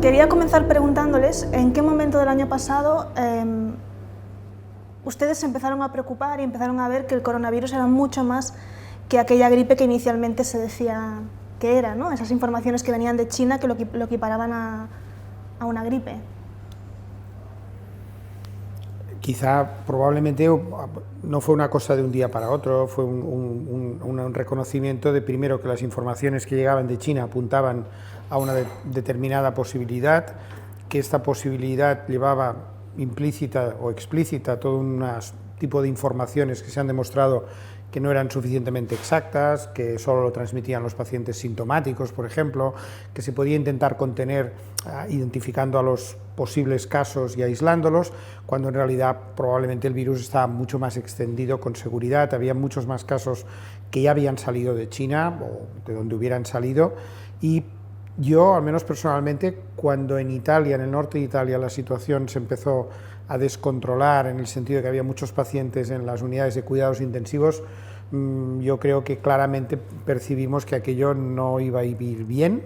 Quería comenzar preguntándoles en qué momento del año pasado ustedes se empezaron a preocupar y empezaron a ver que el coronavirus era mucho más que aquella gripe que inicialmente se decía que era, ¿no? Esas informaciones que venían de China que lo equiparaban a una gripe. Quizá, probablemente, no fue una cosa de un día para otro, fue un reconocimiento de, primero, que las informaciones que llegaban de China apuntaban a una determinada posibilidad, que esta posibilidad llevaba implícita o explícita todo un tipo de informaciones que se han demostrado que no eran suficientemente exactas, que solo lo transmitían los pacientes sintomáticos, por ejemplo, que se podía intentar contener identificando a los posibles casos y aislándolos, cuando en realidad probablemente el virus estaba mucho más extendido con seguridad, había muchos más casos que ya habían salido de China o de donde hubieran salido, y yo, al menos personalmente, cuando en Italia, en el norte de Italia, la situación se empezó a descontrolar en el sentido de que había muchos pacientes en las unidades de cuidados intensivos, yo creo que claramente percibimos que aquello no iba a ir bien.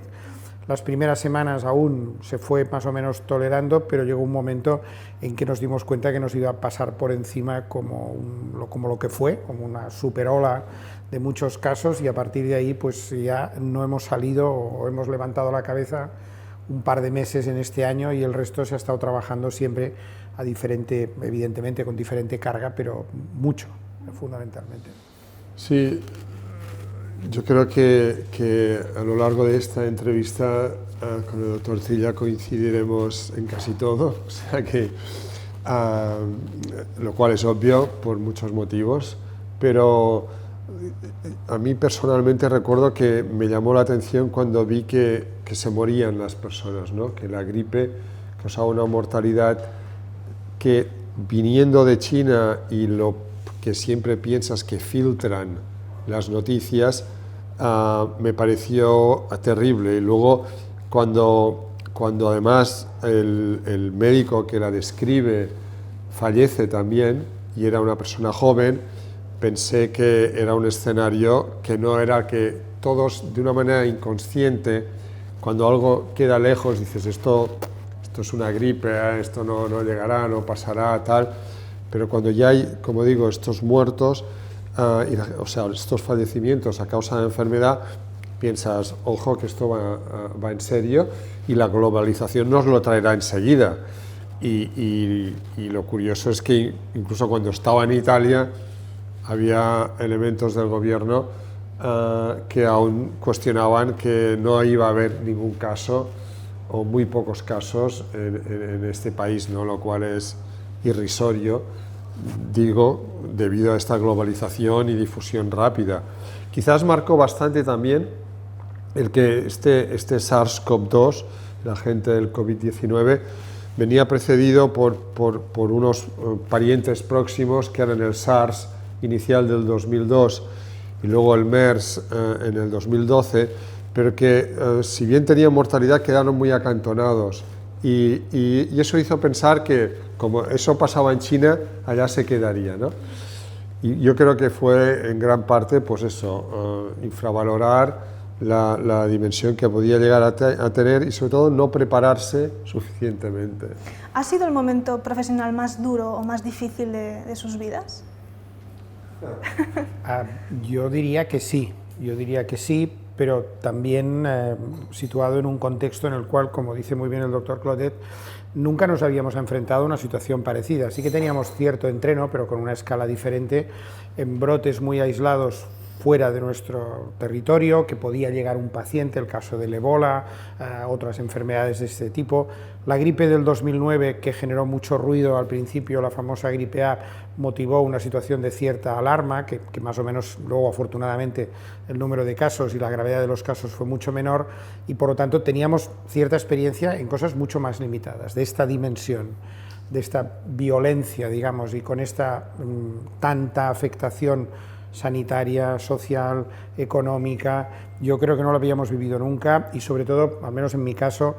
Las primeras semanas aún se fue más o menos tolerando, pero llegó un momento en que nos dimos cuenta que nos iba a pasar por encima como lo que fue, como una superola de muchos casos, y a partir de ahí pues ya no hemos salido o hemos levantado la cabeza un par de meses en este año, y el resto se ha estado trabajando siempre a diferente, evidentemente con diferente carga, pero mucho, fundamentalmente. Sí, yo creo que a lo largo de esta entrevista con el doctor Cilla coincidiremos en casi todo, o sea que, lo cual es obvio por muchos motivos, pero a mí personalmente recuerdo que me llamó la atención cuando vi que se morían las personas, ¿no? Que la gripe causaba una mortalidad que, viniendo de China y lo que siempre piensas que filtran las noticias, me pareció terrible. Y luego cuando además el médico que la describe fallece también, y era una persona joven, pensé que era un escenario que no era que todos, de una manera inconsciente, cuando algo queda lejos, dices esto es una gripe, esto no llegará, no pasará, tal, pero cuando ya hay, como digo, estos muertos, o sea, estos fallecimientos a causa de la enfermedad, piensas, ojo, que esto va en serio, y la globalización nos lo traerá enseguida. Y lo curioso es que incluso cuando estaba en Italia había elementos del gobierno que aún cuestionaban que no iba a haber ningún caso o muy pocos casos en este país, ¿no? Lo cual es irrisorio, digo, debido a esta globalización y difusión rápida. Quizás marcó bastante también el que este SARS-CoV-2, el agente del COVID-19, venía precedido por unos parientes próximos que eran el SARS inicial del 2002 y luego el MERS en el 2012, pero que si bien tenían mortalidad quedaron muy acantonados, y eso hizo pensar que como eso pasaba en China, allá se quedaría, ¿no? Y yo creo que fue en gran parte pues eso, infravalorar la dimensión que podía llegar a tener, y sobre todo no prepararse suficientemente. ¿Ha sido el momento profesional más duro o más difícil de sus vidas? Yo diría que sí, pero también situado en un contexto en el cual, como dice muy bien el doctor Claudette, nunca nos habíamos enfrentado a una situación parecida. Sí que teníamos cierto entreno, pero con una escala diferente, en brotes muy aislados fuera de nuestro territorio, que podía llegar un paciente, el caso del ébola, otras enfermedades de este tipo. La gripe del 2009, que generó mucho ruido al principio, la famosa gripe A, motivó una situación de cierta alarma, que más o menos luego, afortunadamente, el número de casos y la gravedad de los casos fue mucho menor, y por lo tanto teníamos cierta experiencia en cosas mucho más limitadas, de esta dimensión, de esta violencia, digamos, y con esta tanta afectación sanitaria, social, económica. Yo creo que no lo habíamos vivido nunca, y sobre todo, al menos en mi caso,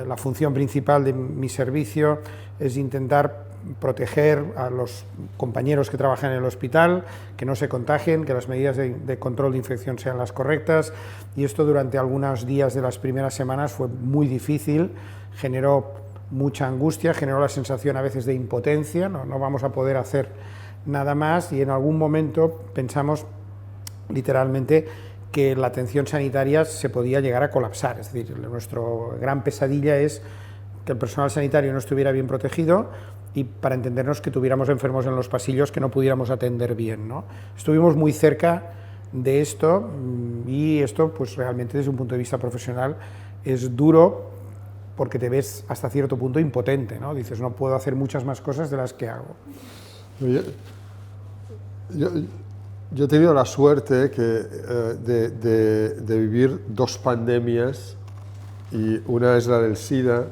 la función principal de mi servicio es intentar proteger a los compañeros que trabajan en el hospital, que no se contagien, que las medidas de control de infección sean las correctas, y esto durante algunos días de las primeras semanas fue muy difícil, generó mucha angustia, generó la sensación a veces de impotencia, no vamos a poder hacer nada más, y en algún momento pensamos literalmente que la atención sanitaria se podía llegar a colapsar. Es decir, nuestra gran pesadilla es que el personal sanitario no estuviera bien protegido y, para entendernos, que tuviéramos enfermos en los pasillos que no pudiéramos atender bien, ¿no? Estuvimos muy cerca de esto, y esto pues realmente desde un punto de vista profesional es duro, porque te ves hasta cierto punto impotente, ¿no? Dices, no puedo hacer muchas más cosas de las que hago. Yo he tenido la suerte de vivir dos pandemias, y una es la del SIDA,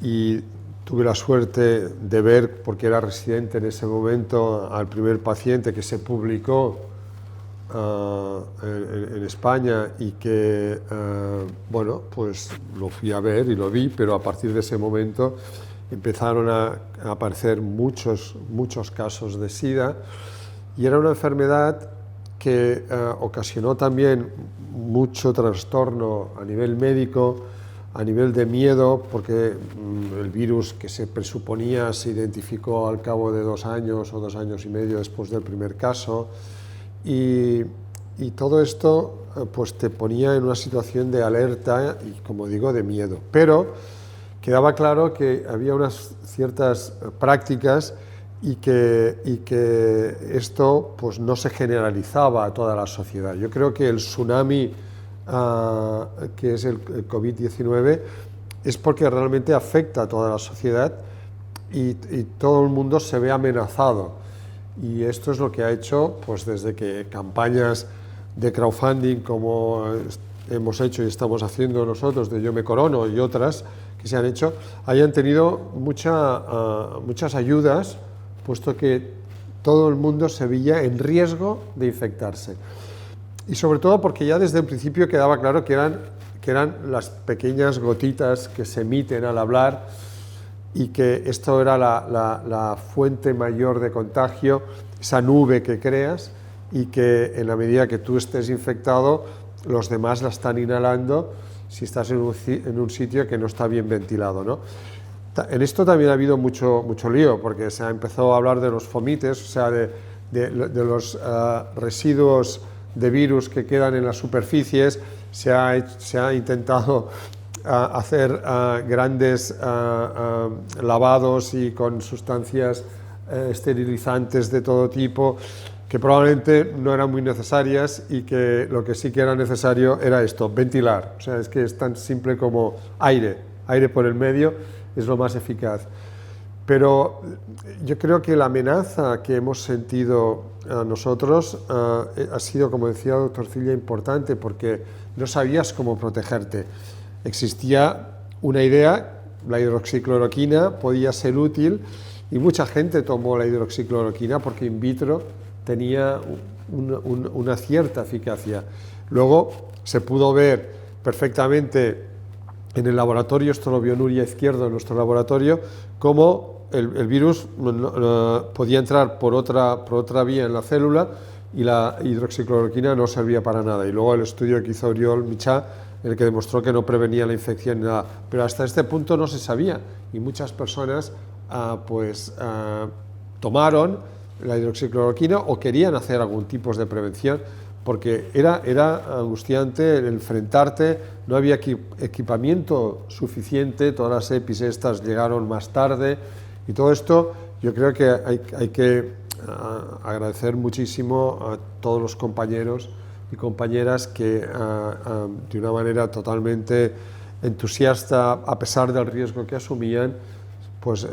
y tuve la suerte de ver, porque era residente en ese momento, al primer paciente que se publicó en España, y que, bueno, pues lo fui a ver y lo vi, pero a partir de ese momento empezaron a aparecer muchos casos de SIDA, y era una enfermedad que ocasionó también mucho trastorno a nivel médico, a nivel de miedo, porque el virus, que se presuponía, se identificó al cabo de 2 años o 2 años y medio después del primer caso, y todo esto pues te ponía en una situación de alerta y, como digo, de miedo. Pero quedaba claro que había unas ciertas prácticas y que esto pues no se generalizaba a toda la sociedad. Yo creo que el tsunami que es el COVID-19 es porque realmente afecta a toda la sociedad, y todo el mundo se ve amenazado, y esto es lo que ha hecho, pues desde que campañas de crowdfunding como hemos hecho y estamos haciendo nosotros, de Yo Me Corono, y otras que se han hecho, hayan tenido muchas ayudas, puesto que todo el mundo se veía en riesgo de infectarse. Y sobre todo porque ya desde el principio quedaba claro que eran las pequeñas gotitas que se emiten al hablar, y que esto era la fuente mayor de contagio, esa nube que creas, y que en la medida que tú estés infectado, los demás la están inhalando si estás en un sitio que no está bien ventilado, ¿no? En esto también ha habido mucho lío, porque se ha empezado a hablar de los fomites, o sea, de los residuos de virus que quedan en las superficies. Se ha intentado hacer grandes lavados y con sustancias esterilizantes de todo tipo, que probablemente no eran muy necesarias, y que lo que sí que era necesario era esto, ventilar. O sea, es que es tan simple como aire por el medio es lo más eficaz. Pero yo creo que la amenaza que hemos sentido nosotros ha sido, como decía el doctor Cilla, importante, porque no sabías cómo protegerte. Existía una idea, la hidroxicloroquina podía ser útil, y mucha gente tomó la hidroxicloroquina porque in vitro tenía una cierta eficacia. Luego se pudo ver perfectamente en el laboratorio, esto lo vio Nuria Izquierdo en nuestro laboratorio, cómo el virus podía entrar por otra vía en la célula, y la hidroxicloroquina no servía para nada. Y luego el estudio que hizo Oriol Michá, el que demostró que no prevenía la infección ni nada. Pero hasta este punto no se sabía, y muchas personas tomaron la hidroxicloroquina o querían hacer algún tipo de prevención, porque era angustiante el enfrentarte, no había equipamiento suficiente, todas las EPIs estas llegaron más tarde, y todo esto yo creo que hay que agradecer muchísimo a todos los compañeros y compañeras que de una manera totalmente entusiasta, a pesar del riesgo que asumían, pues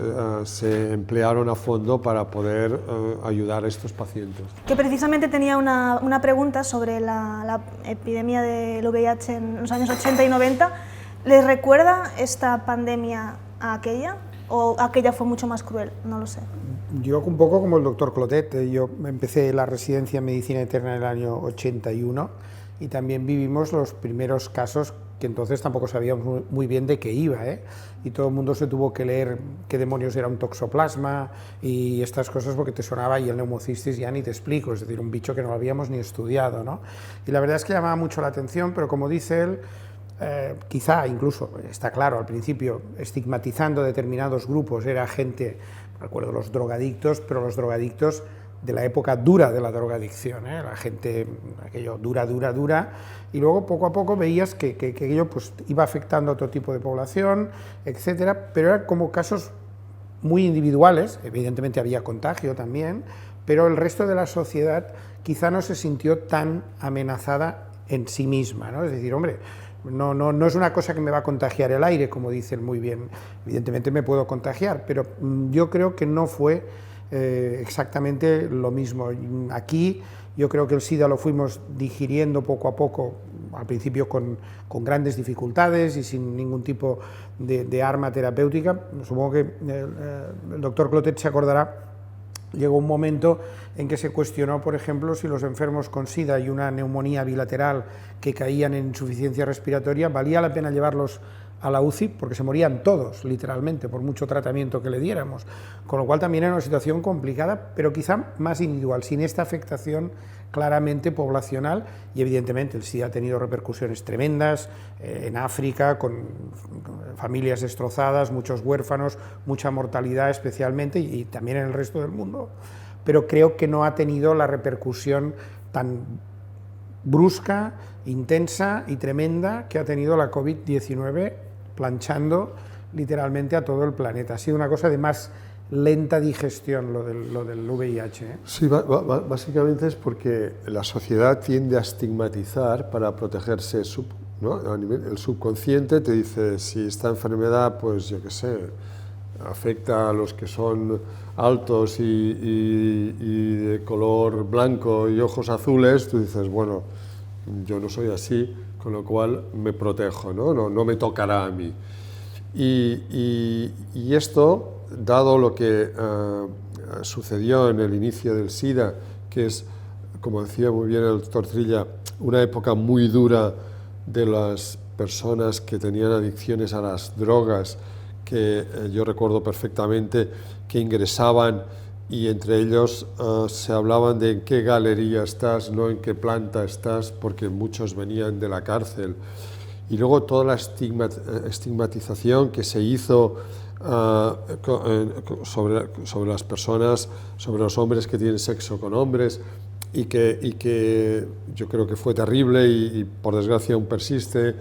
se emplearon a fondo para poder ayudar a estos pacientes. Que precisamente tenía una pregunta sobre la epidemia del VIH en los años 80 y 90. ¿Les recuerda esta pandemia a aquella? ¿O aquella fue mucho más cruel? No lo sé. Yo un poco como el doctor Clotet. Yo empecé la residencia en Medicina Interna en el año 81, y también vivimos los primeros casos que entonces tampoco sabíamos muy bien de qué iba, y todo el mundo se tuvo que leer qué demonios era un toxoplasma y estas cosas porque te sonaba, y el neumocistis ya ni te explico, es decir, un bicho que no habíamos ni estudiado, ¿no? Y la verdad es que llamaba mucho la atención, pero como dice él, quizá incluso, está claro, al principio estigmatizando determinados grupos, era gente, recuerdo los drogadictos, pero los drogadictos de la época dura de la drogadicción, la gente, aquello dura, y luego poco a poco veías que aquello pues, iba afectando a otro tipo de población, etcétera, pero eran como casos muy individuales, evidentemente había contagio también, pero el resto de la sociedad quizá no se sintió tan amenazada en sí misma, ¿no? Es decir, hombre, no es una cosa que me va a contagiar el aire, como dicen muy bien, evidentemente me puedo contagiar, pero yo creo que no fue exactamente lo mismo. Aquí yo creo que el SIDA lo fuimos digiriendo poco a poco, al principio con grandes dificultades y sin ningún tipo de arma terapéutica. Supongo que el doctor Clotet se acordará, llegó un momento en que se cuestionó, por ejemplo, si los enfermos con SIDA y una neumonía bilateral que caían en insuficiencia respiratoria, valía la pena llevarlos a la UCI, porque se morían todos, literalmente, por mucho tratamiento que le diéramos, con lo cual también era una situación complicada, pero quizá más individual, sin esta afectación claramente poblacional, y evidentemente el SIDA ha tenido repercusiones tremendas en África, con familias destrozadas, muchos huérfanos, mucha mortalidad especialmente, y también en el resto del mundo, pero creo que no ha tenido la repercusión tan brusca, intensa y tremenda que ha tenido la COVID-19, planchando literalmente a todo el planeta. Ha sido una cosa de más lenta digestión lo del VIH. Sí, básicamente es porque la sociedad tiende a estigmatizar para protegerse, ¿no? A nivel, el subconsciente te dice, si esta enfermedad, pues yo qué sé, afecta a los que son altos y de color blanco y ojos azules, tú dices, bueno, yo no soy así, con lo cual me protejo, no me tocará a mí. Y esto, dado lo que sucedió en el inicio del SIDA, que es, como decía muy bien el doctor Trilla, una época muy dura de las personas que tenían adicciones a las drogas, que yo recuerdo perfectamente que ingresaban y entre ellos se hablaban de en qué galería estás, no en qué planta estás, porque muchos venían de la cárcel. Y luego toda la estigmatización que se hizo sobre las personas, sobre los hombres que tienen sexo con hombres, y que yo creo que fue terrible y por desgracia aún persiste,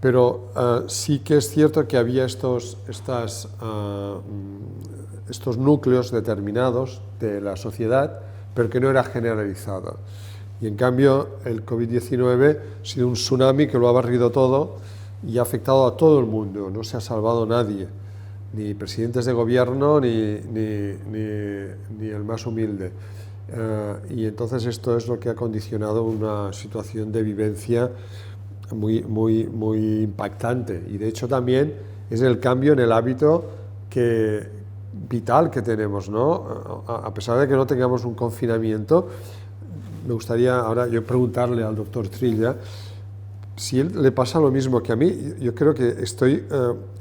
pero sí que es cierto que había estos núcleos determinados de la sociedad, pero que no era generalizado. Y en cambio el COVID-19 ha sido un tsunami que lo ha barrido todo y ha afectado a todo el mundo, no se ha salvado nadie, ni presidentes de gobierno ni el más humilde. Y entonces esto es lo que ha condicionado una situación de vivencia muy impactante, y de hecho también es el cambio en el hábito vital que tenemos, ¿no? A pesar de que no tengamos un confinamiento, me gustaría ahora yo preguntarle al doctor Trilla si él le pasa lo mismo que a mí. Yo creo que estoy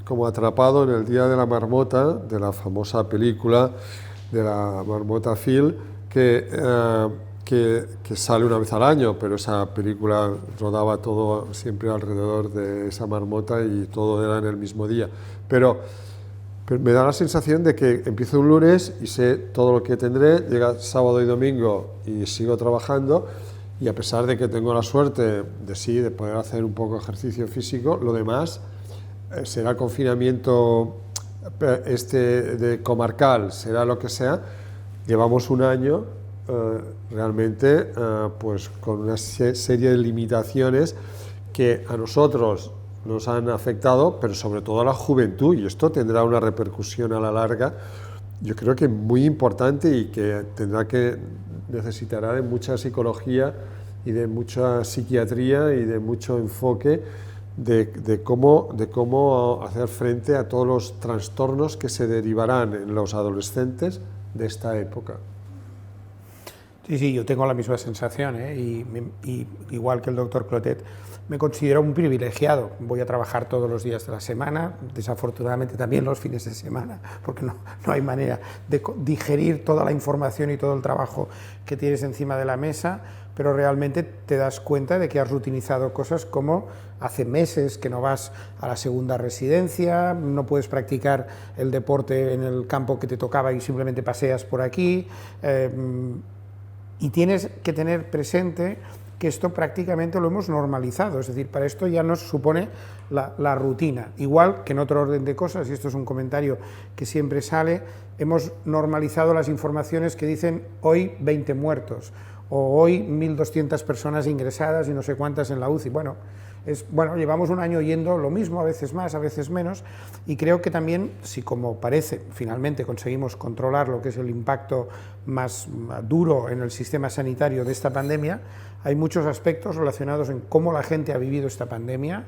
como atrapado en el Día de la Marmota, de la famosa película de la marmota Phil, que sale una vez al año, pero esa película rodaba todo siempre alrededor de esa marmota y todo era en el mismo día. Pero me da la sensación de que empiezo un lunes y sé todo lo que tendré, llega sábado y domingo y sigo trabajando, y a pesar de que tengo la suerte de poder hacer un poco de ejercicio físico, lo demás será confinamiento de comarcal, será lo que sea. Llevamos un año realmente pues con una serie de limitaciones que a nosotros nos han afectado, pero sobre todo a la juventud, y esto tendrá una repercusión a la larga, yo creo que muy importante, y que necesitará de mucha psicología y de mucha psiquiatría y de mucho enfoque de cómo hacer frente a todos los trastornos que se derivarán en los adolescentes de esta época. Sí, sí, yo tengo la misma sensación, ¿eh? Y igual que el doctor Clotet, me considero un privilegiado. Voy a trabajar todos los días de la semana, desafortunadamente también los fines de semana, porque no hay manera de digerir toda la información y todo el trabajo que tienes encima de la mesa, pero realmente te das cuenta de que has rutinizado cosas como hace meses que no vas a la segunda residencia, no puedes practicar el deporte en el campo que te tocaba y simplemente paseas por aquí. Y tienes que tener presente que esto prácticamente lo hemos normalizado, es decir, para esto ya nos supone la rutina. Igual que en otro orden de cosas, y esto es un comentario que siempre sale, hemos normalizado las informaciones que dicen hoy 20 muertos, o hoy 1.200 personas ingresadas y no sé cuántas en la UCI. Bueno, llevamos un año oyendo lo mismo, a veces más, a veces menos, y creo que también, si como parece, finalmente conseguimos controlar lo que es el impacto más duro en el sistema sanitario de esta pandemia, hay muchos aspectos relacionados en cómo la gente ha vivido esta pandemia,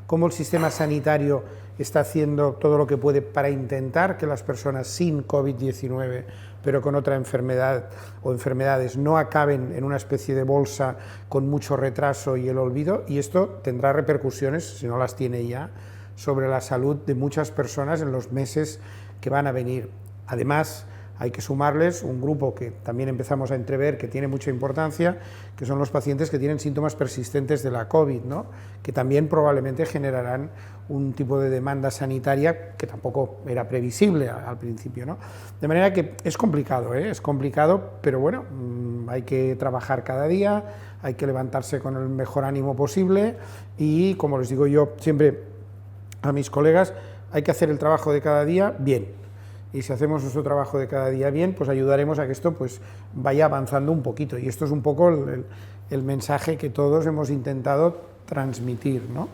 cómo el sistema sanitario está haciendo todo lo que puede para intentar que las personas sin COVID-19, pero con otra enfermedad o enfermedades, no acaben en una especie de bolsa con mucho retraso y el olvido, y esto tendrá repercusiones, si no las tiene ya, sobre la salud de muchas personas en los meses que van a venir. Además, hay que sumarles un grupo que también empezamos a entrever que tiene mucha importancia, que son los pacientes que tienen síntomas persistentes de la COVID, ¿no? Que también probablemente generarán un tipo de demanda sanitaria que tampoco era previsible al principio, ¿no? De manera que es complicado, es complicado, pero bueno, hay que trabajar cada día, hay que levantarse con el mejor ánimo posible y, como les digo yo siempre a mis colegas, hay que hacer el trabajo de cada día bien. Y si hacemos nuestro trabajo de cada día bien, pues ayudaremos a que esto pues vaya avanzando un poquito. Y esto es un poco el mensaje que todos hemos intentado transmitir, ¿no?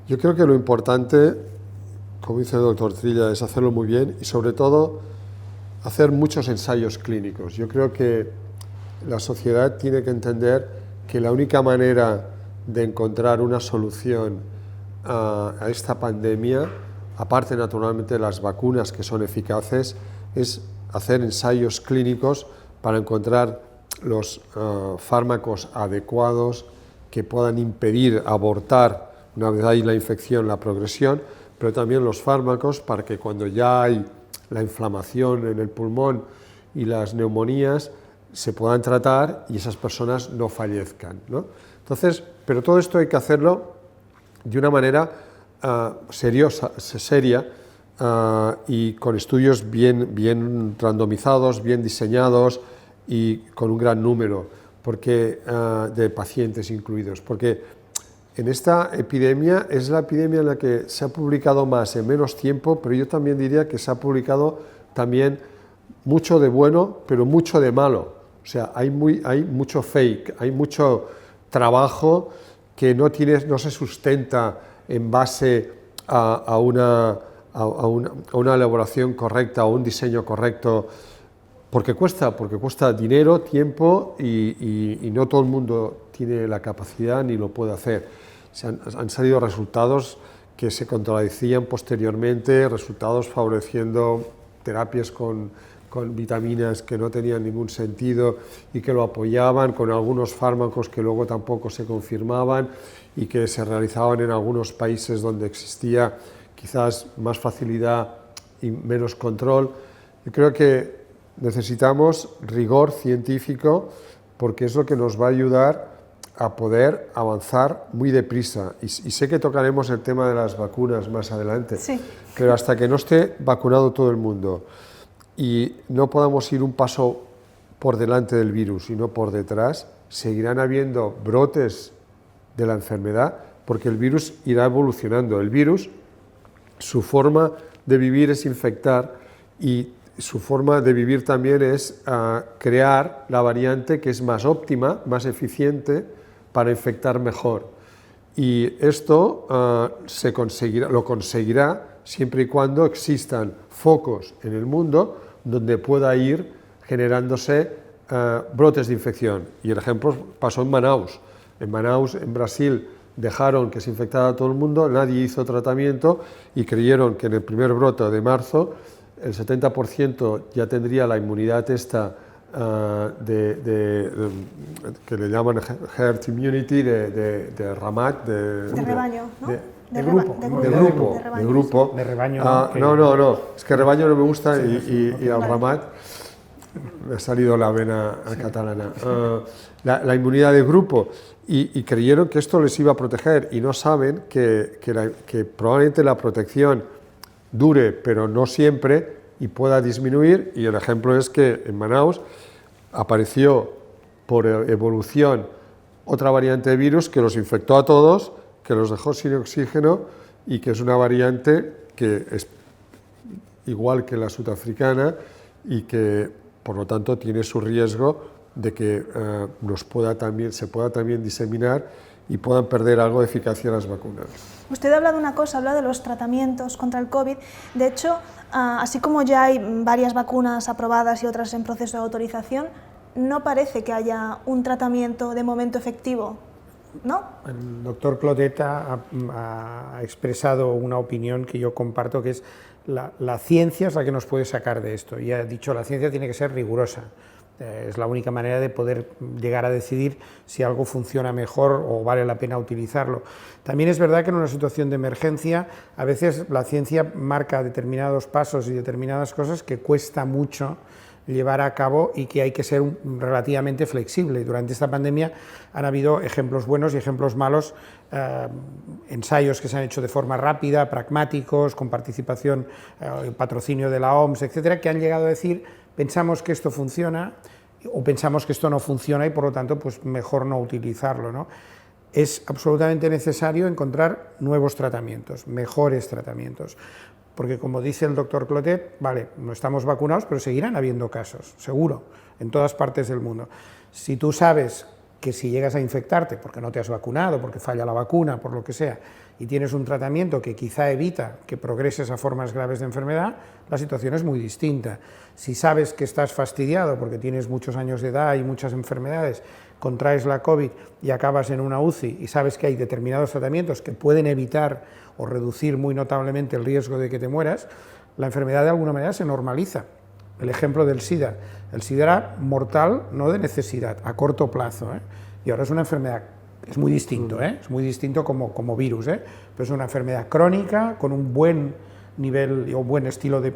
Yo creo que lo importante, como dice el doctor Trilla, es hacerlo muy bien y sobre todo hacer muchos ensayos clínicos. Yo creo que la sociedad tiene que entender que la única manera de encontrar una solución a esta pandemia, aparte naturalmente de las vacunas que son eficaces, es hacer ensayos clínicos para encontrar los fármacos adecuados que puedan impedir abortar una vez hay la infección, la progresión, pero también los fármacos para que cuando ya hay la inflamación en el pulmón y las neumonías se puedan tratar y esas personas no fallezcan, ¿no? Entonces, pero todo esto hay que hacerlo de una manera seria y con estudios bien randomizados, bien diseñados y con un gran número de pacientes incluidos, porque en esta epidemia es la epidemia en la que se ha publicado más en menos tiempo, pero yo también diría que se ha publicado también mucho de bueno, pero mucho de malo. O sea, hay mucho fake, hay mucho trabajo que no se sustenta en base a una elaboración correcta, a un diseño correcto, porque cuesta dinero, tiempo y no todo el mundo tiene la capacidad ni lo puede hacer. Han salido resultados que se contradecían posteriormente, resultados favoreciendo terapias con vitaminas que no tenían ningún sentido y que lo apoyaban, con algunos fármacos que luego tampoco se confirmaban y que se realizaban en algunos países donde existía quizás más facilidad y menos control. Yo creo que necesitamos rigor científico porque es lo que nos va a ayudar a poder avanzar muy deprisa. Y sé que tocaremos el tema de las vacunas más adelante, sí, pero hasta que no esté vacunado todo el mundo y no podamos ir un paso por delante del virus y no por detrás, seguirán habiendo brotes de la enfermedad porque el virus irá evolucionando. El virus, su forma de vivir es infectar y su forma de vivir también es crear la variante que es más óptima, más eficiente para infectar mejor. Y esto lo conseguirá siempre y cuando existan focos en el mundo donde pueda ir generándose brotes de infección. Y el ejemplo pasó en Manaus. En Manaus, en Brasil, dejaron que se infectara a todo el mundo, nadie hizo tratamiento y creyeron que en el primer brote de marzo el 70% ya tendría la inmunidad esta que le llaman herd immunity de Ramat, de rebaño, ¿no? De grupo. De rebaño. No, es que rebaño no me gusta y al Ramat me ha salido la vena catalana. La inmunidad de grupo. Y creyeron que esto les iba a proteger y no saben que probablemente la protección dure, pero no siempre, y pueda disminuir. Y el ejemplo es que en Manaus apareció por evolución otra variante de virus que los infectó a todos, que los dejó sin oxígeno y que es una variante que es igual que la sudafricana y que por lo tanto tiene su riesgo de que se pueda también diseminar y puedan perder algo de eficacia las vacunas. Usted habla de una cosa, habla de los tratamientos contra el COVID. De hecho, así como ya hay varias vacunas aprobadas y otras en proceso de autorización, no parece que haya un tratamiento de momento efectivo, ¿no? El doctor Clotet ha expresado una opinión que yo comparto, que es la ciencia es la que nos puede sacar de esto, y ha dicho la ciencia tiene que ser rigurosa. Es la única manera de poder llegar a decidir si algo funciona mejor o vale la pena utilizarlo. También es verdad que en una situación de emergencia a veces la ciencia marca determinados pasos y determinadas cosas que cuesta mucho llevar a cabo y que hay que ser relativamente flexible. Durante esta pandemia han habido ejemplos buenos y ejemplos malos, ensayos que se han hecho de forma rápida, pragmáticos, con participación, patrocinio de la OMS, etcétera, que han llegado a decir pensamos que esto funciona o pensamos que esto no funciona y por lo tanto pues mejor no utilizarlo, ¿no? Es absolutamente necesario encontrar nuevos tratamientos, mejores tratamientos, porque como dice el doctor Clotet, vale, no estamos vacunados, pero seguirán habiendo casos, seguro, en todas partes del mundo. Si tú sabes que si llegas a infectarte porque no te has vacunado, porque falla la vacuna, por lo que sea, y tienes un tratamiento que quizá evita que progreses a formas graves de enfermedad, la situación es muy distinta. Si sabes que estás fastidiado porque tienes muchos años de edad y muchas enfermedades, contraes la COVID y acabas en una UCI y sabes que hay determinados tratamientos que pueden evitar o reducir muy notablemente el riesgo de que te mueras, la enfermedad de alguna manera se normaliza. El ejemplo del SIDA. El SIDA era mortal, no de necesidad, a corto plazo, y ahora es una enfermedad, es muy distinto, es muy distinto como virus, pero es una enfermedad crónica con un buen nivel, o buen estilo de,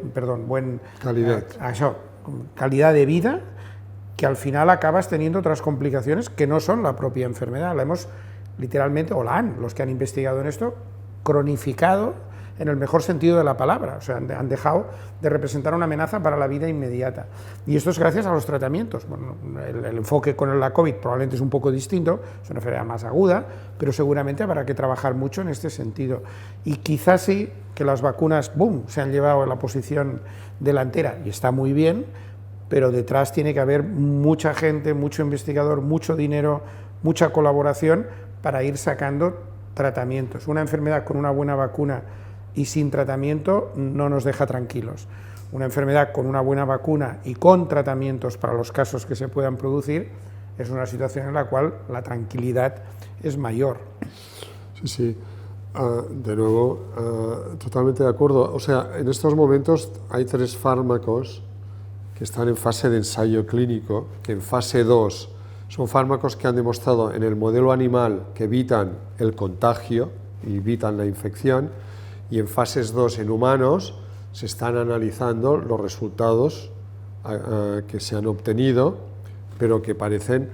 calidad de vida, que al final acabas teniendo otras complicaciones que no son la propia enfermedad. La hemos literalmente, los que han investigado en esto, cronificado en el mejor sentido de la palabra, o sea, han dejado de representar una amenaza para la vida inmediata. Y esto es gracias a los tratamientos. Bueno, el enfoque con la COVID probablemente es un poco distinto, es una enfermedad más aguda, pero seguramente habrá que trabajar mucho en este sentido. Y quizás sí que las vacunas, se han llevado en la posición delantera, y está muy bien, pero detrás tiene que haber mucha gente, mucho investigador, mucho dinero, mucha colaboración para ir sacando tratamientos. Una enfermedad con una buena vacuna y sin tratamiento no nos deja tranquilos. Una enfermedad con una buena vacuna y con tratamientos para los casos que se puedan producir es una situación en la cual la tranquilidad es mayor. Sí. De nuevo, totalmente de acuerdo. O sea, en estos momentos hay 3 fármacos que están en fase de ensayo clínico, que en fase 2 son fármacos que han demostrado en el modelo animal que evitan el contagio y evitan la infección, y en fases 2 en humanos se están analizando los resultados que se han obtenido, pero que parecen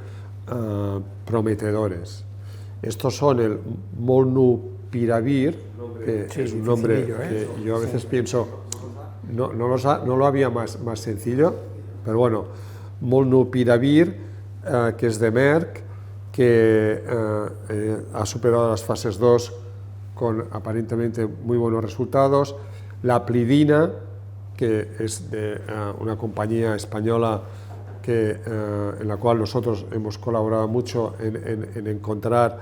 prometedores. Estos son el molnupiravir, que es un nombre que yo a veces pienso, no lo había más sencillo, pero bueno, molnupiravir, que es de Merck, que ha superado las fases 2 con aparentemente muy buenos resultados. La plidina, que es de una compañía española en la cual nosotros hemos colaborado mucho en encontrar,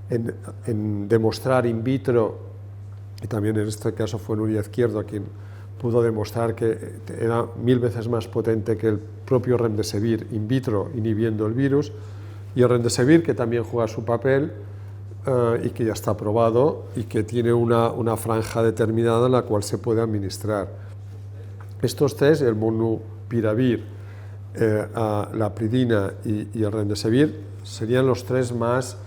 en demostrar in vitro, y también en este caso fue Nuria Izquierdo quien pudo demostrar que era 1000 veces más potente que el propio remdesivir in vitro inhibiendo el virus, y el remdesivir, que también juega su papel, y que ya está aprobado y que tiene una franja determinada en la cual se puede administrar. Estos 3, el molnupiravir, la apridina y el remdesivir serían los tres más,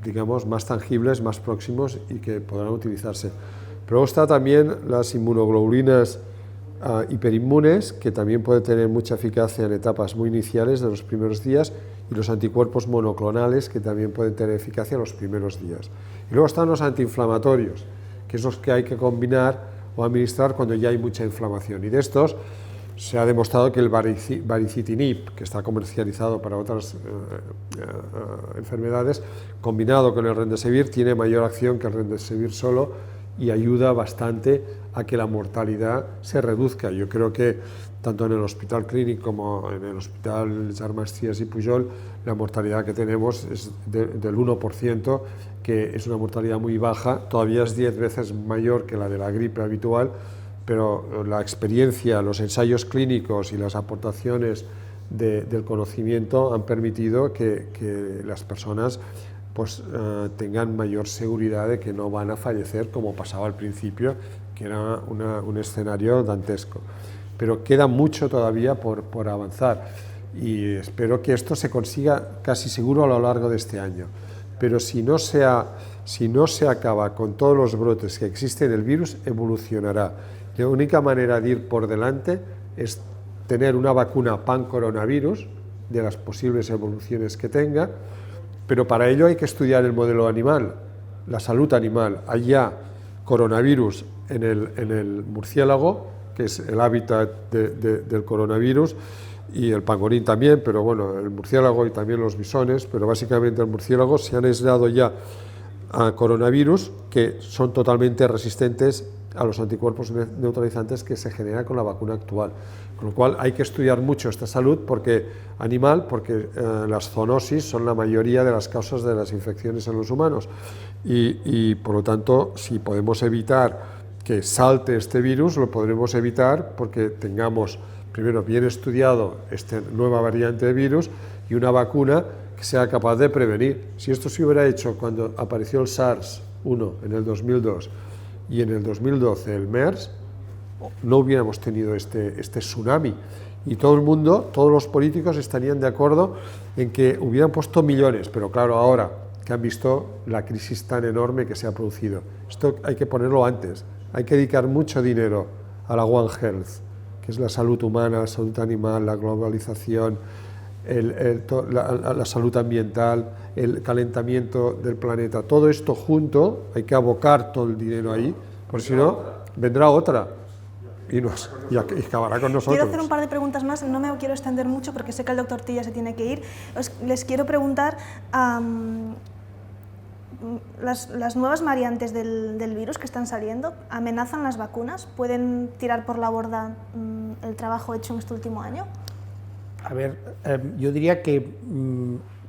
digamos, más tangibles, más próximos y que podrán utilizarse. Pero luego está también las inmunoglobulinas hiperinmunes, que también pueden tener mucha eficacia en etapas muy iniciales de los primeros días, y los anticuerpos monoclonales, que también pueden tener eficacia en los primeros días. Y luego están los antiinflamatorios, que es los que hay que combinar o administrar cuando ya hay mucha inflamación. Y de estos se ha demostrado que el baricitinib, que está comercializado para otras enfermedades, combinado con el remdesivir, tiene mayor acción que el remdesivir solo y ayuda bastante a que la mortalidad se reduzca. Yo creo que tanto en el Hospital Clínic como en el Hospital Jaume Sires y Pujol, la mortalidad que tenemos es del 1%, que es una mortalidad muy baja, todavía es 10 veces mayor que la de la gripe habitual, pero la experiencia, los ensayos clínicos y las aportaciones del conocimiento han permitido que las personas pues, tengan mayor seguridad de que no van a fallecer como pasaba al principio, que era un escenario dantesco. Pero queda mucho todavía por avanzar y espero que esto se consiga casi seguro a lo largo de este año. Pero si no se acaba con todos los brotes que existen, el virus evolucionará. La única manera de ir por delante es tener una vacuna pan-coronavirus, de las posibles evoluciones que tenga, pero para ello hay que estudiar el modelo animal, la salud animal. Hay ya coronavirus en el murciélago, que es el hábitat del coronavirus, y el pangolín también, pero bueno, el murciélago y también los bisones, pero básicamente el murciélago, se han aislado ya a coronavirus que son totalmente resistentes a los anticuerpos neutralizantes que se generan con la vacuna actual. Con lo cual hay que estudiar mucho esta salud animal, porque las zoonosis son la mayoría de las causas de las infecciones en los humanos y por lo tanto, si podemos evitar que salte este virus, lo podremos evitar porque tengamos primero bien estudiado esta nueva variante de virus y una vacuna que sea capaz de prevenir. Si esto se hubiera hecho cuando apareció el SARS-1 en el 2002 y en el 2012 el MERS, no hubiéramos tenido este tsunami. Y todo el mundo, todos los políticos estarían de acuerdo en que hubieran puesto millones, pero claro, ahora que han visto la crisis tan enorme que se ha producido, esto hay que ponerlo antes. Hay que dedicar mucho dinero a la One Health, que es la salud humana, la salud animal, la globalización, la salud ambiental, el calentamiento del planeta. Todo esto junto, hay que abocar todo el dinero ahí, porque si no, vendrá otra y acabará con nosotros. Quiero hacer un par de preguntas más, no me quiero extender mucho porque sé que el doctor Tilla se tiene que ir. Les quiero preguntar... Las nuevas variantes del virus que están saliendo amenazan las vacunas, ¿pueden tirar por la borda el trabajo hecho en este último año? A ver, yo diría que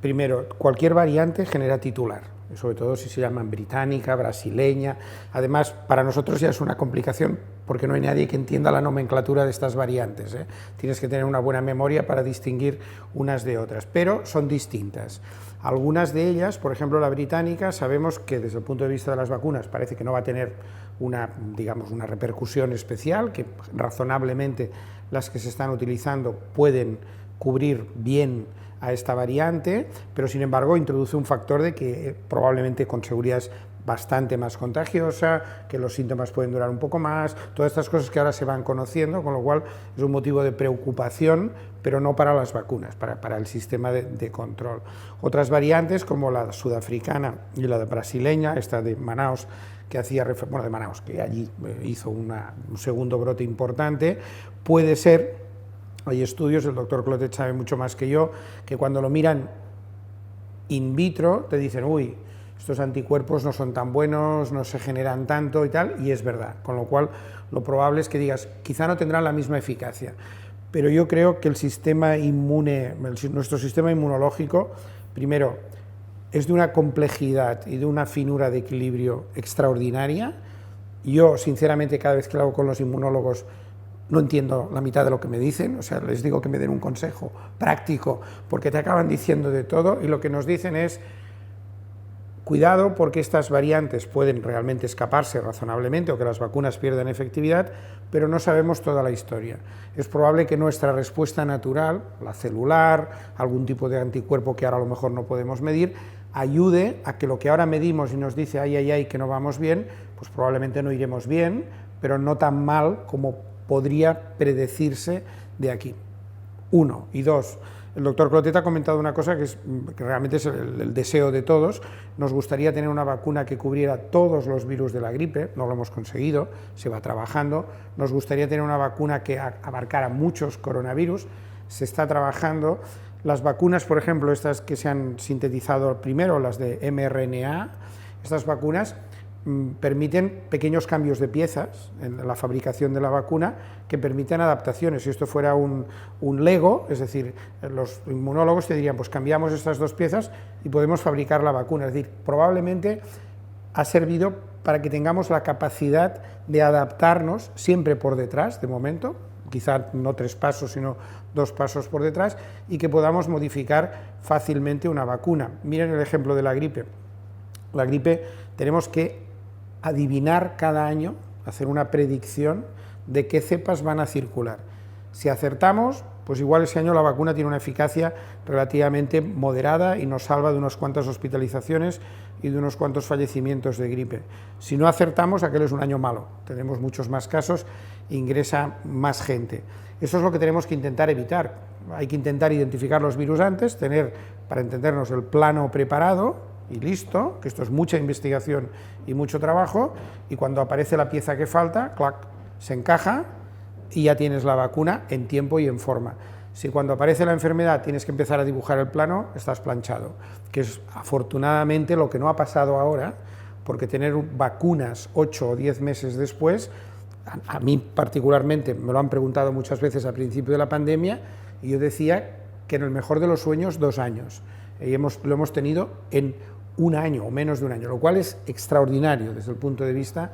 primero, cualquier variante genera titular, sobre todo si se llaman británica, brasileña. Además, para nosotros ya es una complicación porque no hay nadie que entienda la nomenclatura de estas variantes, ¿eh? Tienes que tener una buena memoria para distinguir unas de otras, pero son distintas. Algunas de ellas, por ejemplo la británica, sabemos que desde el punto de vista de las vacunas parece que no va a tener una repercusión especial, que razonablemente las que se están utilizando pueden cubrir bien a esta variante, pero sin embargo introduce un factor de que probablemente con seguridad es bastante más contagiosa, que los síntomas pueden durar un poco más, todas estas cosas que ahora se van conociendo, con lo cual es un motivo de preocupación, pero no para las vacunas, para el sistema de control. Otras variantes como la sudafricana y la brasileña, esta de Manaus, que que allí hizo un segundo brote importante, puede ser, hay estudios, el doctor Clotet sabe mucho más que yo, que cuando lo miran in vitro te dicen, uy, estos anticuerpos no son tan buenos, no se generan tanto y tal, y es verdad, con lo cual lo probable es que digas, quizá no tendrán la misma eficacia, pero yo creo que el sistema inmune, nuestro sistema inmunológico, primero, es de una complejidad y de una finura de equilibrio extraordinaria. Yo, sinceramente, cada vez que hablo con los inmunólogos, no entiendo la mitad de lo que me dicen, o sea, les digo que me den un consejo práctico, porque te acaban diciendo de todo, y lo que nos dicen es Cuidado, porque estas variantes pueden realmente escaparse razonablemente o que las vacunas pierdan efectividad, pero no sabemos toda la historia. Es probable que nuestra respuesta natural, la celular, algún tipo de anticuerpo que ahora a lo mejor no podemos medir, ayude a que lo que ahora medimos y nos dice ay, ay, ay, que no vamos bien, pues probablemente no iremos bien, pero no tan mal como podría predecirse de aquí. 1. Y 2. El doctor Clotet ha comentado una cosa que realmente es el deseo de todos. Nos gustaría tener una vacuna que cubriera todos los virus de la gripe, no lo hemos conseguido, se va trabajando. Nos gustaría tener una vacuna que abarcara muchos coronavirus, se está trabajando. Las vacunas, por ejemplo, estas que se han sintetizado primero, las de mRNA, estas vacunas permiten pequeños cambios de piezas en la fabricación de la vacuna que permiten adaptaciones. Si esto fuera un Lego, es decir, los inmunólogos te dirían, pues cambiamos estas dos piezas y podemos fabricar la vacuna. Es decir, probablemente ha servido para que tengamos la capacidad de adaptarnos siempre por detrás, de momento, quizá no 3 pasos, sino 2 pasos por detrás, y que podamos modificar fácilmente una vacuna. Miren el ejemplo de la gripe. La gripe tenemos que adivinar cada año, hacer una predicción de qué cepas van a circular. Si acertamos, pues igual ese año la vacuna tiene una eficacia relativamente moderada y nos salva de unas cuantas hospitalizaciones y de unos cuantos fallecimientos de gripe. Si no acertamos, aquel es un año malo, tenemos muchos más casos, ingresa más gente. Eso es lo que tenemos que intentar evitar. Hay que intentar identificar los virus antes, tener, para entendernos, el plano preparado y listo, que esto es mucha investigación y mucho trabajo, y cuando aparece la pieza que falta, clac, se encaja y ya tienes la vacuna en tiempo y en forma. Si cuando aparece la enfermedad tienes que empezar a dibujar el plano, estás planchado, que es afortunadamente lo que no ha pasado ahora, porque tener vacunas 8 o 10 meses después, a mí particularmente me lo han preguntado muchas veces al principio de la pandemia, y yo decía que en el mejor de los sueños 2 años, y lo hemos tenido en 1 año o menos de 1 año, lo cual es extraordinario desde el punto de vista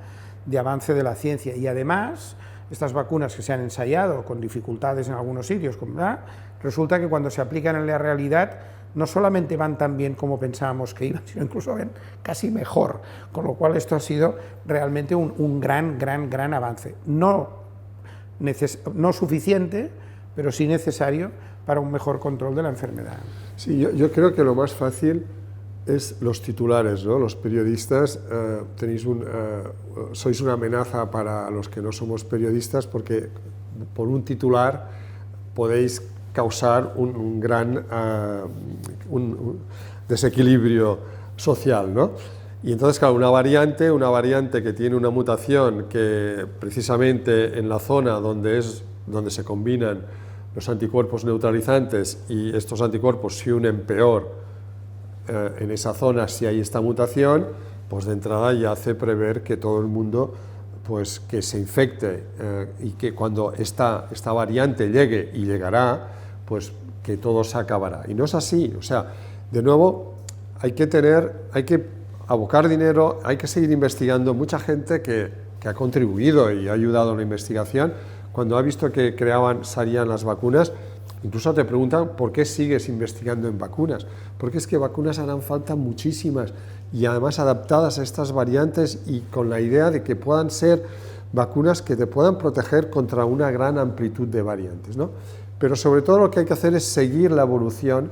de avance de la ciencia. Y además, estas vacunas que se han ensayado con dificultades en algunos sitios, resulta que cuando se aplican en la realidad no solamente van tan bien como pensábamos que iban, sino incluso ven casi mejor, con lo cual esto ha sido realmente un gran avance. No suficiente, pero sí necesario para un mejor control de la enfermedad. Sí, yo creo que lo más fácil es los titulares, ¿no? Los periodistas sois una amenaza para los que no somos periodistas, porque por un titular podéis causar un gran desequilibrio social, ¿no? Y entonces, claro, una variante que tiene una mutación que precisamente en la zona donde se combinan los anticuerpos neutralizantes, y estos anticuerpos se unen peor en esa zona si hay esta mutación, pues de entrada ya hace prever que todo el mundo pues que se infecte y que cuando esta variante llegue, y llegará, pues que todo se acabará. Y no es así, o sea, de nuevo hay que abocar dinero, hay que seguir investigando. Mucha gente que ha contribuido y ha ayudado a la investigación, cuando ha visto que salían las vacunas, incluso te preguntan por qué sigues investigando en vacunas, porque es que vacunas harán falta muchísimas, y además adaptadas a estas variantes y con la idea de que puedan ser vacunas que te puedan proteger contra una gran amplitud de variantes, ¿no? Pero sobre todo lo que hay que hacer es seguir la evolución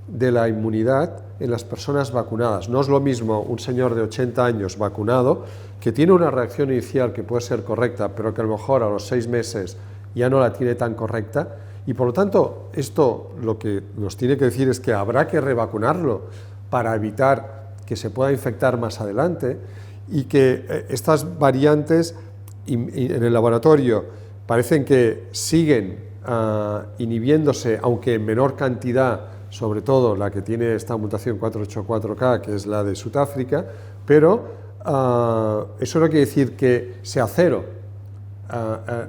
de la inmunidad en las personas vacunadas. No es lo mismo un señor de 80 años vacunado que tiene una reacción inicial que puede ser correcta, pero que a lo mejor a los 6 meses ya no la tiene tan correcta, y por lo tanto esto lo que nos tiene que decir es que habrá que revacunarlo para evitar que se pueda infectar más adelante, y que estas variantes en el laboratorio parecen que siguen inhibiéndose, aunque en menor cantidad, sobre todo la que tiene esta mutación 484K, que es la de Sudáfrica, pero eso no quiere decir que sea cero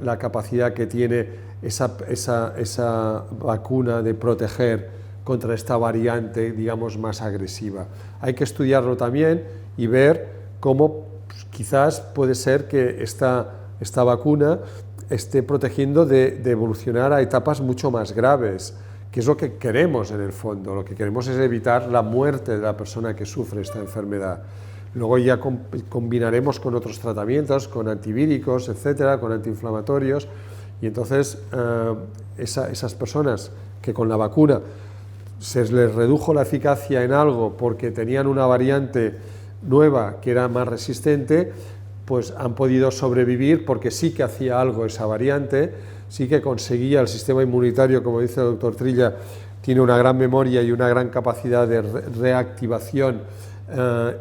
la capacidad que tiene esa vacuna de proteger contra esta variante, digamos, más agresiva. Hay que estudiarlo también y ver cómo quizás puede ser que esta vacuna esté protegiendo de evolucionar a etapas mucho más graves, que es lo que queremos en el fondo. Lo que queremos es evitar la muerte de la persona que sufre esta enfermedad. Luego ya combinaremos con otros tratamientos, con antivíricos, etcétera, con antiinflamatorios, y entonces esas personas que con la vacuna se les redujo la eficacia en algo porque tenían una variante nueva que era más resistente, pues han podido sobrevivir porque sí que hacía algo esa variante, sí que conseguía el sistema inmunitario, como dice el doctor Trilla, tiene una gran memoria y una gran capacidad de reactivación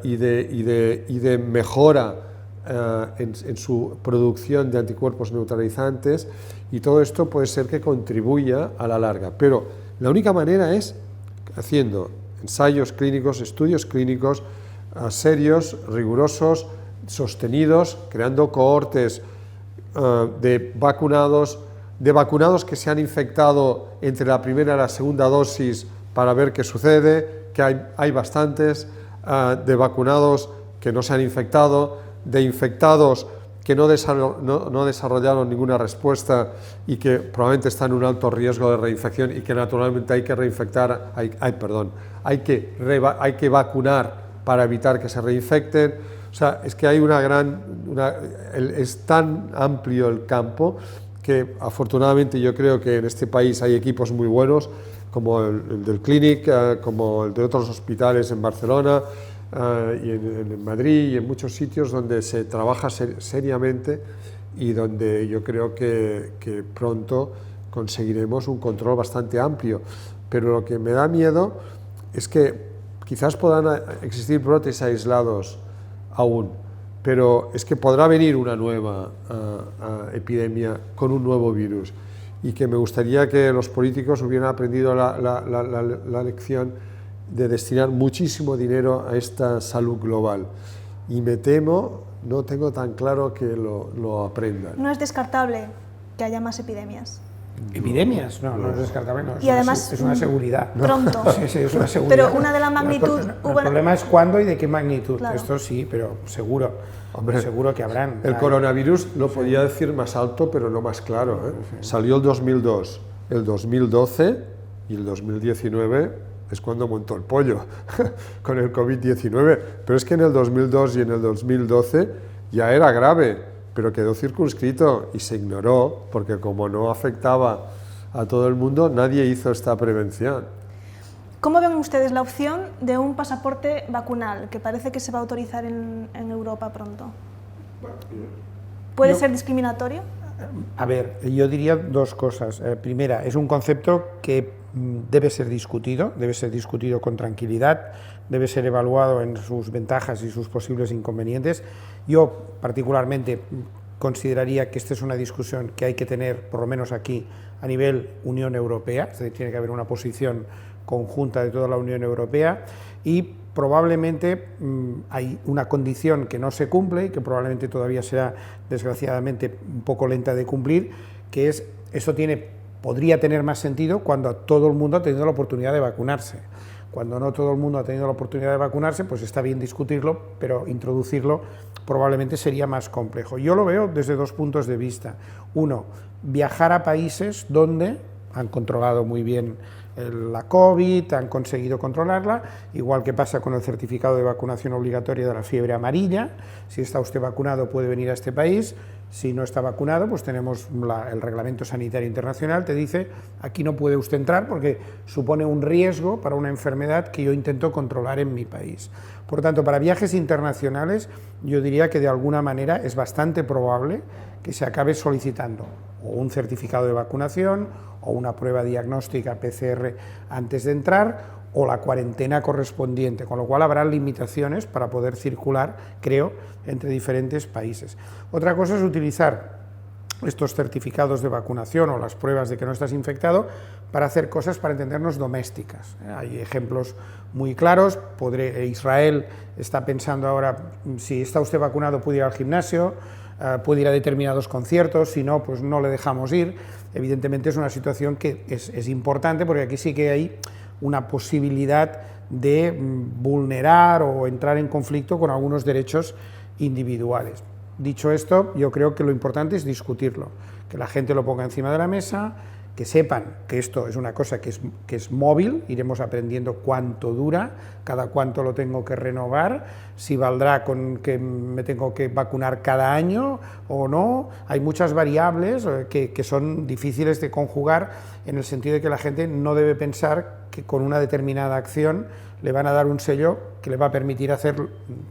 y de mejora en su producción de anticuerpos neutralizantes, y todo esto puede ser que contribuya a la larga, pero la única manera es haciendo ensayos clínicos, estudios clínicos serios, rigurosos, sostenidos, creando cohortes de vacunados que se han infectado entre la primera y la segunda dosis para ver qué sucede, que hay bastantes, de vacunados que no se han infectado, de infectados que no desarrollaron ninguna respuesta y que probablemente están en un alto riesgo de reinfección y que naturalmente hay que reinfectar, hay que vacunar para evitar que se reinfecten. O sea, es que hay es tan amplio el campo que afortunadamente yo creo que en este país hay equipos muy buenos, como el del Clínic, como el de otros hospitales en Barcelona, y en Madrid y en muchos sitios donde se trabaja seriamente y donde yo creo que pronto conseguiremos un control bastante amplio. Pero lo que me da miedo es que quizás puedan existir brotes aislados aún, pero es que podrá venir una nueva epidemia con un nuevo virus, y que me gustaría que los políticos hubieran aprendido la lección de destinar muchísimo dinero a esta salud global, y me temo, no tengo tan claro que lo aprendan. No es descartable que haya más epidemias. ¿Epidemias? No es descartable, no, y además, es una seguridad. Pronto. Sí, es una seguridad. Pero una de la magnitud... El problema es cuándo y de qué magnitud. Claro. Esto sí, pero seguro. Hombre, seguro que habrán. El coronavirus lo podía decir más alto, pero no más claro. Salió el 2002, el 2012 y el 2019 es cuando montó el pollo con el COVID-19. Pero es que en el 2002 y en el 2012 ya era grave, pero quedó circunscrito y se ignoró, porque como no afectaba a todo el mundo, nadie hizo esta prevención. ¿Cómo ven ustedes la opción de un pasaporte vacunal, que parece que se va a autorizar en Europa pronto? ¿Puede ser discriminatorio? A ver, yo diría dos cosas. Primera, es un concepto que debe ser discutido con tranquilidad, debe ser evaluado en sus ventajas y sus posibles inconvenientes. Yo particularmente consideraría que esta es una discusión que hay que tener, por lo menos aquí, a nivel Unión Europea, es decir, tiene que haber una posición conjunta de toda la Unión Europea, y probablemente hay una condición que no se cumple y que probablemente todavía será, desgraciadamente, un poco lenta de cumplir, que es, esto podría tener más sentido cuando todo el mundo ha tenido la oportunidad de vacunarse. Cuando no todo el mundo ha tenido la oportunidad de vacunarse, pues está bien discutirlo, pero introducirlo probablemente sería más complejo. Yo lo veo desde dos puntos de vista. Uno, viajar a países donde han controlado muy bien la COVID, han conseguido controlarla, igual que pasa con el certificado de vacunación obligatoria de la fiebre amarilla. Si está usted vacunado puede venir a este país, si no está vacunado pues tenemos el Reglamento Sanitario Internacional, te dice aquí no puede usted entrar porque supone un riesgo para una enfermedad que yo intento controlar en mi país. Por tanto, para viajes internacionales yo diría que de alguna manera es bastante probable que se acabe solicitando o un certificado de vacunación o una prueba diagnóstica PCR antes de entrar, o la cuarentena correspondiente, con lo cual habrá limitaciones para poder circular, creo, entre diferentes países. Otra cosa es utilizar estos certificados de vacunación o las pruebas de que no estás infectado para hacer cosas, para entendernos, domésticas. Hay ejemplos muy claros. Israel está pensando ahora, si está usted vacunado puede ir al gimnasio, puede ir a determinados conciertos, si no, pues no le dejamos ir. Evidentemente es una situación que es importante, porque aquí sí que hay una posibilidad de vulnerar o entrar en conflicto con algunos derechos individuales. Dicho esto, yo creo que lo importante es discutirlo, que la gente lo ponga encima de la mesa, que sepan que esto es una cosa que es móvil, iremos aprendiendo cuánto dura, cada cuánto lo tengo que renovar, si valdrá con que me tengo que vacunar cada año o no. Hay muchas variables que son difíciles de conjugar, en el sentido de que la gente no debe pensar que con una determinada acción le van a dar un sello que le va a permitir hacer,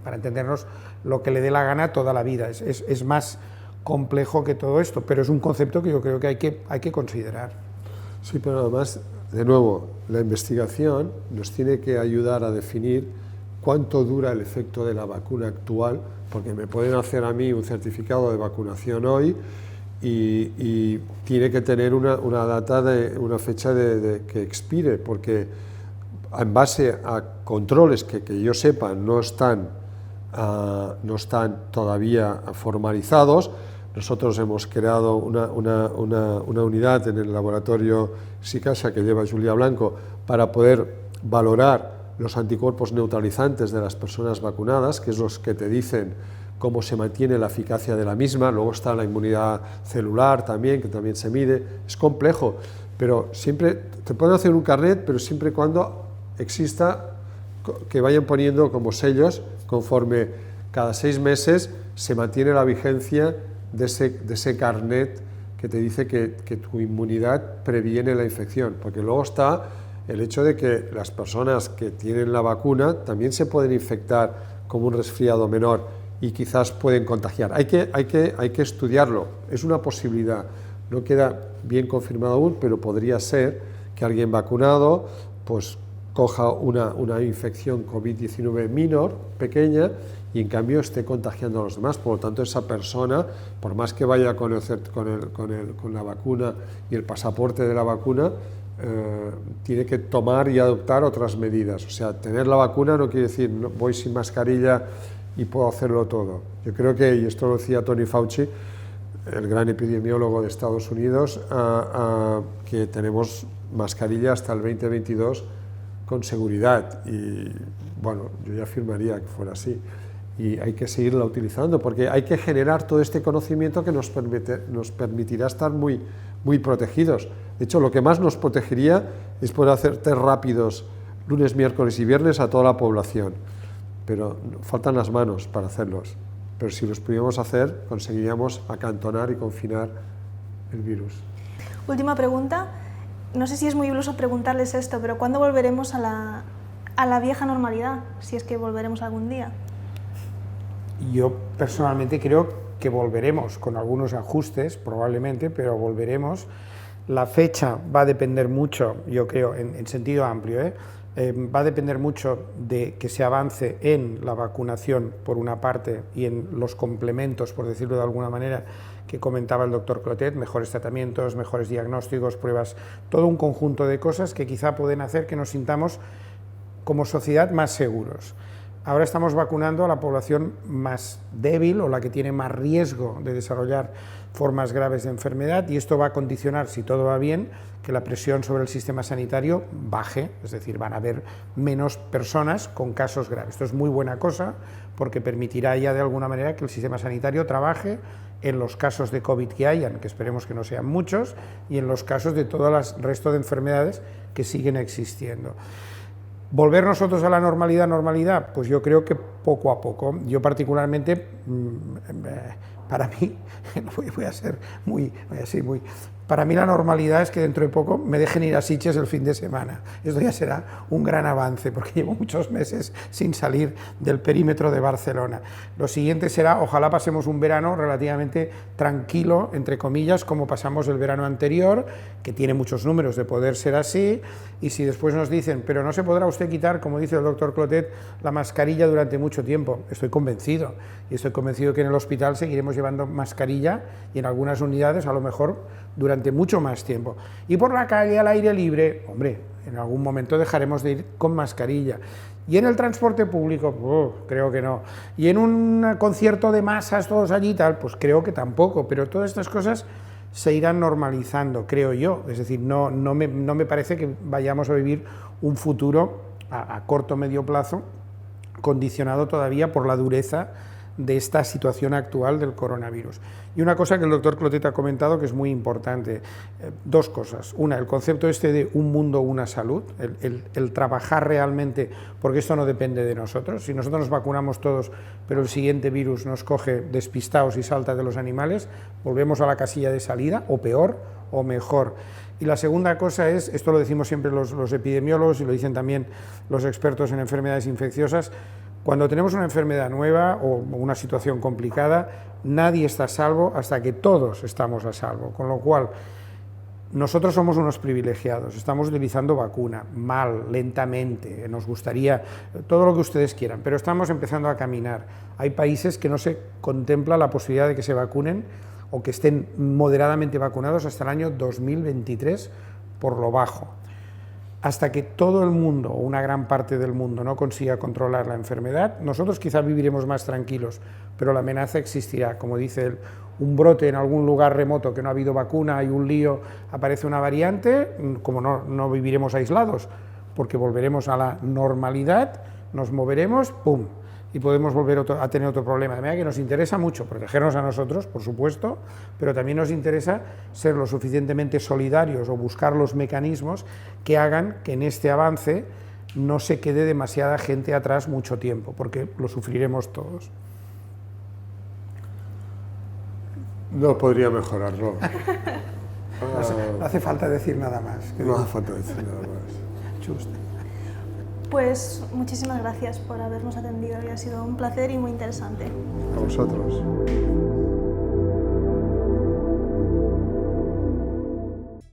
para entendernos, lo que le dé la gana toda la vida. Es más complejo que todo esto, pero es un concepto que yo creo que hay que considerar. Sí, pero además, de nuevo, la investigación nos tiene que ayudar a definir cuánto dura el efecto de la vacuna actual, porque me pueden hacer a mí un certificado de vacunación hoy y tiene que tener una data, una fecha que expire, porque en base a controles que yo sepa no están todavía formalizados. Nosotros hemos creado una unidad en el laboratorio SICASA que lleva Julia Blanco para poder valorar los anticuerpos neutralizantes de las personas vacunadas, que es los que te dicen cómo se mantiene la eficacia de la misma. Luego está la inmunidad celular también, que también se mide. Es complejo, pero siempre te pueden hacer un carnet, pero siempre y cuando exista, que vayan poniendo como sellos, conforme cada 6 meses se mantiene la vigencia de ese carnet que te dice que tu inmunidad previene la infección, porque luego está el hecho de que las personas que tienen la vacuna también se pueden infectar como un resfriado menor y quizás pueden contagiar. Hay que estudiarlo, es una posibilidad, no queda bien confirmado aún, pero podría ser que alguien vacunado pues coja una infección COVID-19 menor, pequeña, y en cambio esté contagiando a los demás. Por lo tanto, esa persona, por más que vaya con la vacuna y el pasaporte de la vacuna, tiene que tomar y adoptar otras medidas. O sea, tener la vacuna no quiere decir no, voy sin mascarilla y puedo hacerlo todo. Yo creo que, y esto lo decía Tony Fauci, el gran epidemiólogo de Estados Unidos, que tenemos mascarilla hasta el 2022 con seguridad, y bueno, yo ya afirmaría que fuera así, y hay que seguirla utilizando, porque hay que generar todo este conocimiento que nos permitirá estar muy protegidos. De hecho, lo que más nos protegería es poder hacer test rápidos lunes, miércoles y viernes a toda la población, pero faltan las manos para hacerlos. Pero si los pudiéramos hacer, conseguiríamos acantonar y confinar el virus. Última pregunta. No sé si es muy iluso preguntarles esto, pero ¿cuándo volveremos a la vieja normalidad? Si es que volveremos algún día. Yo personalmente creo que volveremos, con algunos ajustes probablemente, pero volveremos. La fecha va a depender mucho, yo creo, en sentido amplio, va a depender mucho de que se avance en la vacunación, por una parte, y en los complementos, por decirlo de alguna manera, que comentaba el doctor Clotet, mejores tratamientos, mejores diagnósticos, pruebas, todo un conjunto de cosas que quizá pueden hacer que nos sintamos como sociedad más seguros. Ahora estamos vacunando a la población más débil o la que tiene más riesgo de desarrollar formas graves de enfermedad, y esto va a condicionar, si todo va bien, que la presión sobre el sistema sanitario baje, es decir, van a haber menos personas con casos graves. Esto es muy buena cosa, porque permitirá ya de alguna manera que el sistema sanitario trabaje en los casos de COVID que hayan, que esperemos que no sean muchos, y en los casos de todo el resto de enfermedades que siguen existiendo. ¿Volver nosotros a la normalidad? Pues yo creo que poco a poco. Yo particularmente, para mí, para mí la normalidad es que dentro de poco me dejen ir a Sitges el fin de semana. Esto ya será un gran avance, porque llevo muchos meses sin salir del perímetro de Barcelona. Lo siguiente será, ojalá pasemos un verano relativamente tranquilo, entre comillas, como pasamos el verano anterior, que tiene muchos números de poder ser así, y si después nos dicen, pero no se podrá usted quitar, como dice el doctor Clotet, la mascarilla durante mucho tiempo, estoy convencido, y estoy convencido que en el hospital seguiremos llevando mascarilla, y en algunas unidades a lo mejor durante mucho más tiempo. Y por la calle, al aire libre, hombre, en algún momento dejaremos de ir con mascarilla. Y en el transporte público, creo que no. Y en un concierto de masas, todos allí y tal, pues creo que tampoco. Pero todas estas cosas se irán normalizando, creo yo. Es decir, no me parece que vayamos a vivir un futuro a corto o medio plazo condicionado todavía por la dureza de esta situación actual del coronavirus. Y una cosa que el doctor Clotet ha comentado que es muy importante, dos cosas. Una, el concepto este de un mundo, una salud, el trabajar realmente, porque esto no depende de nosotros. Si nosotros nos vacunamos todos, pero el siguiente virus nos coge despistados y salta de los animales, volvemos a la casilla de salida, o peor, o mejor. Y la segunda cosa es, esto lo decimos siempre los epidemiólogos y lo dicen también los expertos en enfermedades infecciosas, cuando tenemos una enfermedad nueva o una situación complicada, nadie está a salvo hasta que todos estamos a salvo, con lo cual nosotros somos unos privilegiados, estamos utilizando vacuna, mal, lentamente, nos gustaría, todo lo que ustedes quieran, pero estamos empezando a caminar. Hay países que no se contempla la posibilidad de que se vacunen o que estén moderadamente vacunados hasta el año 2023 por lo bajo. Hasta que todo el mundo, o una gran parte del mundo, no consiga controlar la enfermedad, nosotros quizá viviremos más tranquilos, pero la amenaza existirá. Como dice él, un brote en algún lugar remoto que no ha habido vacuna, hay un lío, aparece una variante, como no viviremos aislados, porque volveremos a la normalidad, nos moveremos, ¡pum!, y podemos volver a tener otro problema. De manera que nos interesa mucho protegernos a nosotros, por supuesto, pero también nos interesa ser lo suficientemente solidarios o buscar los mecanismos que hagan que en este avance no se quede demasiada gente atrás mucho tiempo, porque lo sufriremos todos. No podría mejorarlo. No hace falta decir nada más. No hace falta decir nada más. Just. Pues muchísimas gracias por habernos atendido y ha sido un placer y muy interesante. A vosotros.